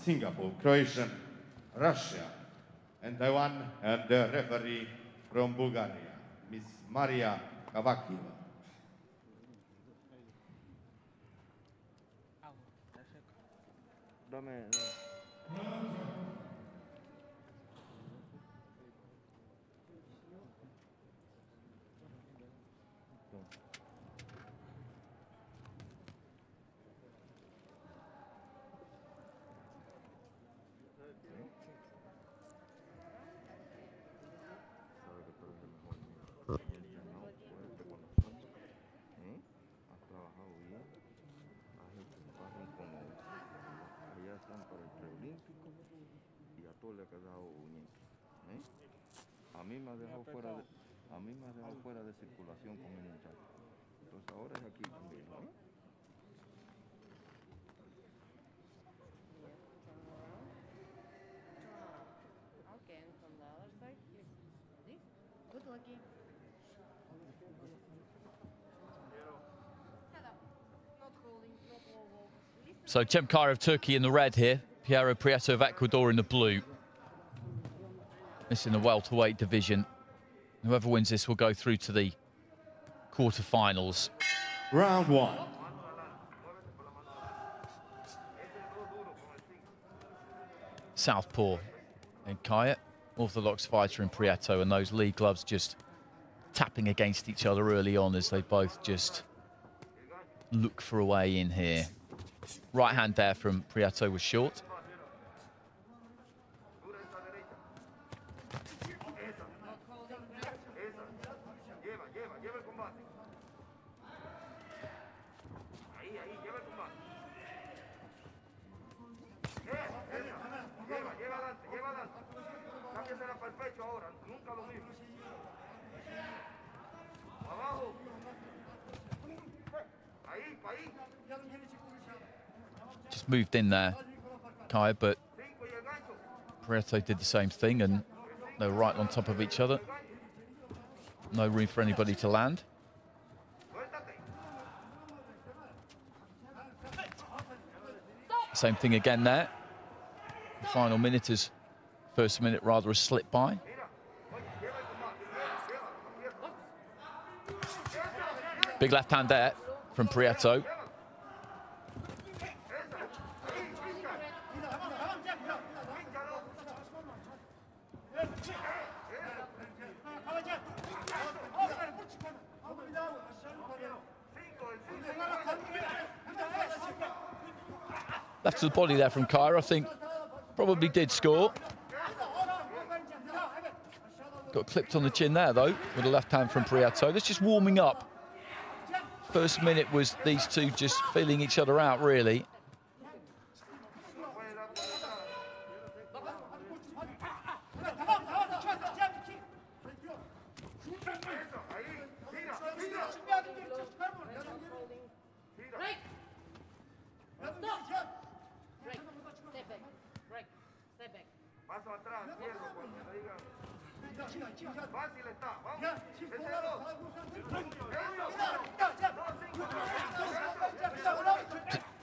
Singapore, Croatia, Russia, and Taiwan, and the referee from Bulgaria, Miss Maria Kavakieva. A mí me ha dejado fuera de circulación con el muchacho. Entonces ahora es aquí también, ¿no? Okay, and from the other side, this? Good lucky. So Cemkar of Turkey in the red here, Piero Piero of Ecuador in the blue. This in the welterweight division. Whoever wins this will go through to the quarterfinals. Round one. Southpaw in Kaya, orthodox fighter in Prieto, and those lead gloves just tapping against each other early on as they both just look for a way in here. Right hand there from Prieto was short. Just moved in there, Kai, but Prieto did the same thing, and they were right on top of each other. No room for anybody to land. Same thing again there. The final minute is first minute rather a slip by. Big left hand there from Prieto. Left to the body there from Kyra, I think probably did score. Got clipped on the chin there though, with a left hand from Prieto. That's just warming up. First minute was these two just feeling each other out, really.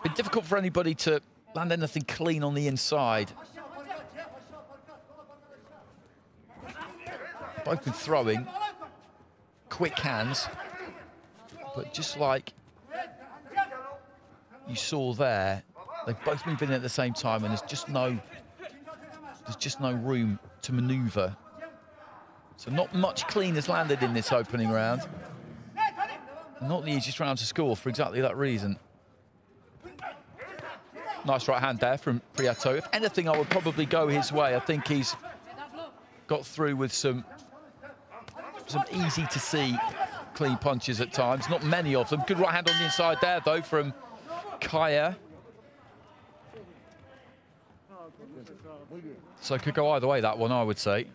Been difficult for anybody to land anything clean on the inside. Both been throwing, quick hands, but just like you saw there, they've both moved in at the same time, and there's just no room to manoeuvre. So not much clean has landed in this opening round. Not the easiest round to score for exactly that reason. Nice right hand there from Prieto. If anything, I would probably go his way. I think he's got through with some easy to see clean punches at times. Not many of them. Good right hand on the inside there though from Kaya. So it could go either way, that one, I would say.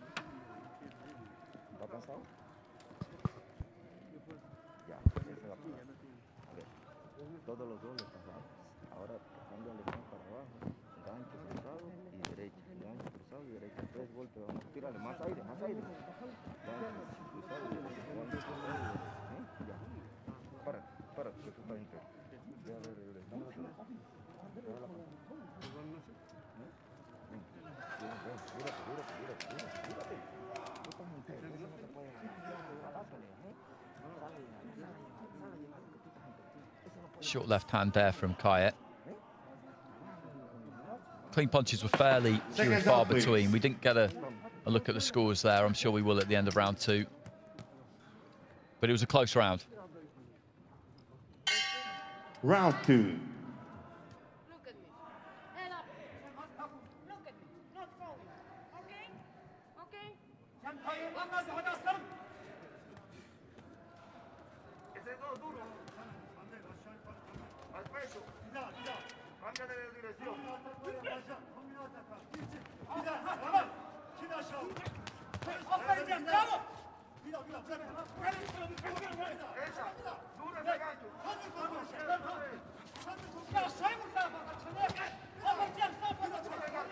Short left hand there from Kielce. Clean punches were fairly few and far between. We didn't get a look at the scores there. I'm sure we will at the end of round 2. But it was a close round. Round 2. Look at me. Head up. Look at me. Not forward. Okay? Okay?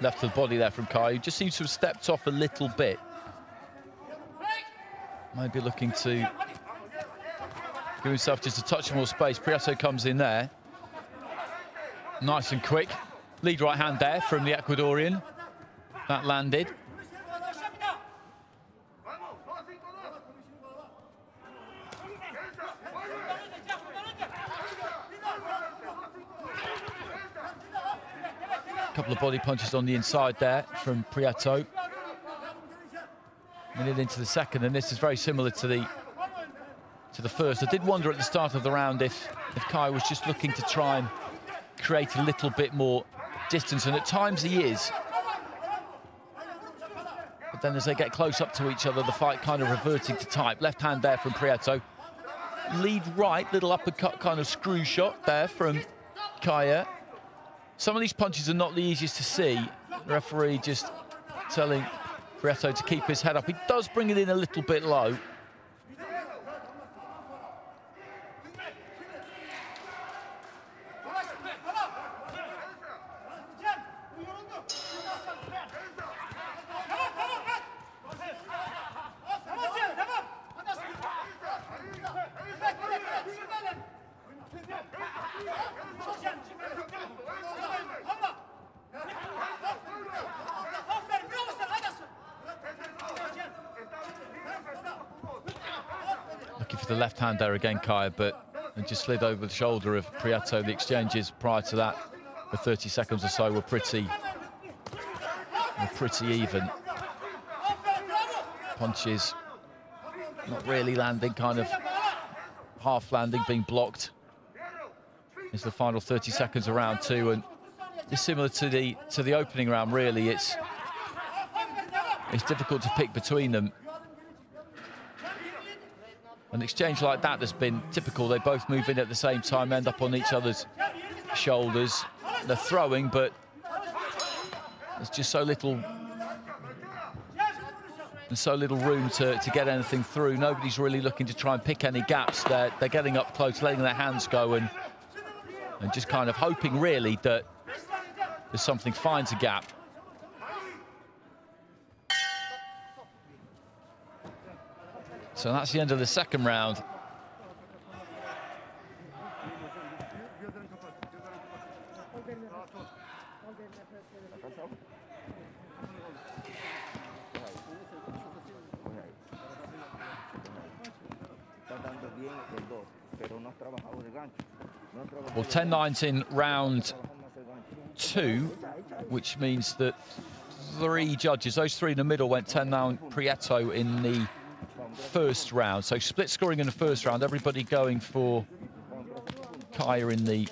Left to the body there from Kielce, who just seems to have stepped off a little bit. Maybe looking to give himself just a touch more space. Prieto comes in there. Nice and quick. Lead right hand there from the Ecuadorian. That landed. A couple of body punches on the inside there from Prieto. Minute into the second, and this is very similar to the first. I did wonder at the start of the round if Kielce was just looking to try and create a little bit more distance, and at times he is. But then as they get close up to each other, the fight kind of reverting to type. Left hand there from Prieto. Lead right, little uppercut kind of screw shot there from Kielce. Some of these punches are not the easiest to see. The referee just telling Prieto to keep his head up. He does bring it in a little bit low. Looking for the left hand there again, Kielce, but it just slid over the shoulder of Prieto. The exchanges prior to that, for 30 seconds or so, were pretty even. Punches not really landing, kind of half landing, being blocked. It's the final 30 seconds of round 2, and it's similar to the opening round. Really, it's difficult to pick between them. An exchange like that has been typical. They both move in at the same time, end up on each other's shoulders. They're throwing, but there's just so little room to get anything through. Nobody's really looking to try and pick any gaps. They're getting up close, letting their hands go, and just kind of hoping, really, that there's something finds a gap. So that's the end of the second round. Well, 10-9 in round 2, which means that 3 judges, those 3 in the middle, went 10-9 Prieto in the first round. So split scoring in the first round, everybody going for Kielce in the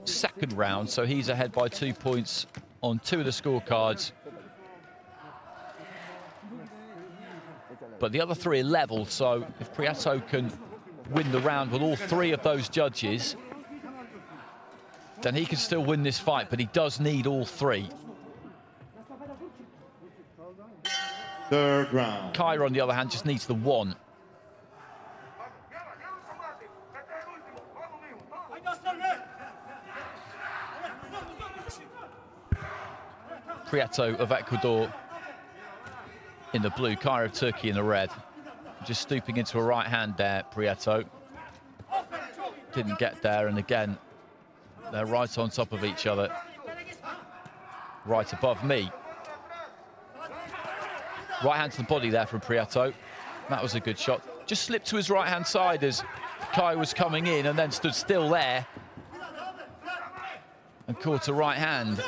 second round. So he's ahead by 2 points on 2 of the scorecards. But the other 3 are level, so if Prieto can win the round with all 3 of those judges, then he can still win this fight, but he does need all 3. Third round. Kielce, on the other hand, just needs the 1. Prieto of Ecuador in the blue, Kielce of Turkey in the red. Just stooping into a right hand there, Prieto. Didn't get there, and again, they're right on top of each other. Right above me. Right hand to the body there from Prieto. That was a good shot. Just slipped to his right hand side as Kielce was coming in, and then stood still there and caught a right hand.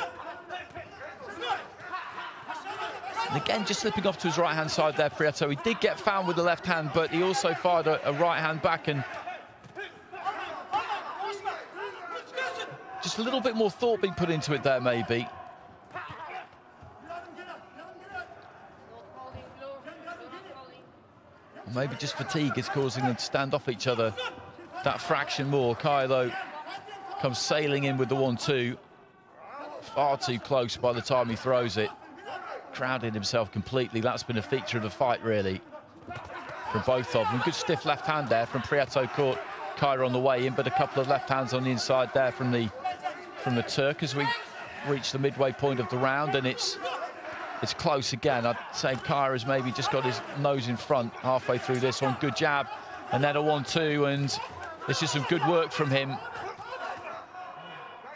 And again, just slipping off to his right-hand side there, Prieto. He did get found with the left hand, but he also fired a right hand back, and just a little bit more thought being put into it there, maybe. Or maybe just fatigue is causing them to stand off each other that fraction more. Kai, though, comes sailing in with the 1-2. Far too close by the time he throws it. Crowded himself completely. That's been a feature of the fight, really, from both of them. Good stiff left hand there from Prieto, caught Kai on the way in, but a couple of left hands on the inside there from the Turk as we reach the midway point of the round, and it's close again. I'd say Kai has maybe just got his nose in front halfway through this one. Good jab, and then a 1-2, and this is some good work from him.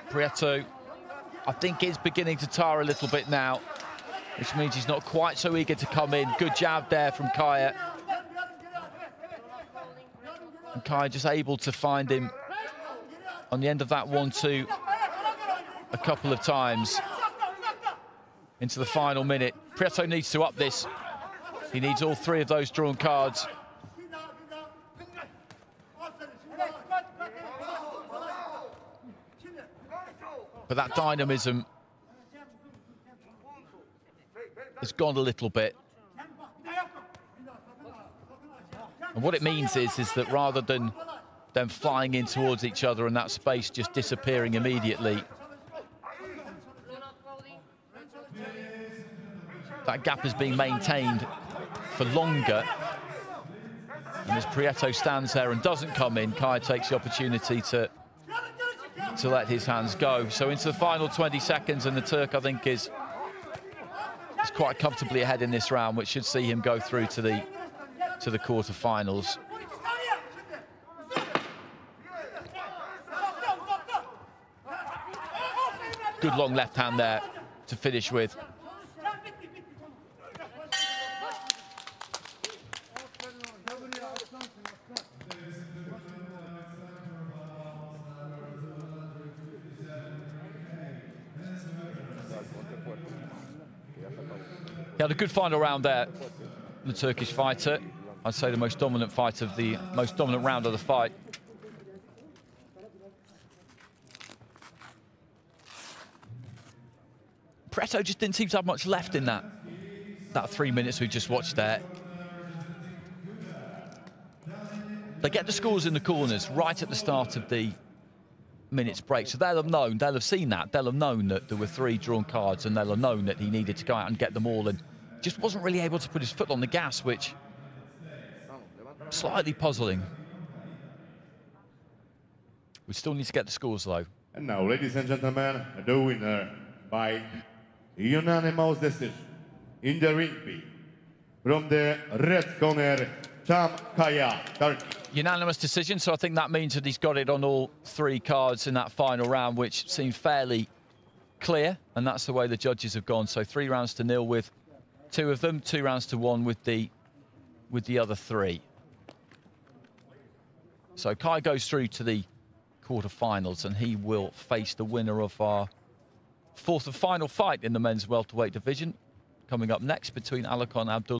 Prieto, I think, is beginning to tire a little bit now, which means he's not quite so eager to come in. Good jab there from Kai. And Kai just able to find him on the end of that 1-2 a couple of times into the final minute. Prieto needs to up this. He needs all three of those drawn cards. But that dynamism has gone a little bit. And what it means is that rather than them flying in towards each other and that space just disappearing immediately, that gap is being maintained for longer. And as Prieto stands there and doesn't come in, Kai takes the opportunity to let his hands go. So into the final 20 seconds, and the Turk, I think, is quite comfortably ahead in this round, which should see him go through to the quarterfinals. Good long left hand there to finish with. He had a good final round there, the Turkish fighter. I'd say the most dominant round of the fight. Prieto just didn't seem to have much left in that 3 minutes we just watched there. They get the scores in the corners right at the start of the minutes break, so they'll have seen that. They'll have known that there were 3 drawn cards, and they'll have known that he needed to go out and get them all, and just wasn't really able to put his foot on the gas, which slightly puzzling. We still need to get the scores, though. And now, ladies and gentlemen, the winner by unanimous decision in the ring from the red corner, Kaya, Turkey. Unanimous decision, so I think that means that he's got it on all 3 cards in that final round, which seemed fairly clear, and that's the way the judges have gone. So 3 rounds to 0 with 2 of them, 2 rounds to 1 with the other 3. So Kai goes through to the quarterfinals, and he will face the winner of our 4th and final fight in the men's welterweight division, coming up next between Alakon Abdul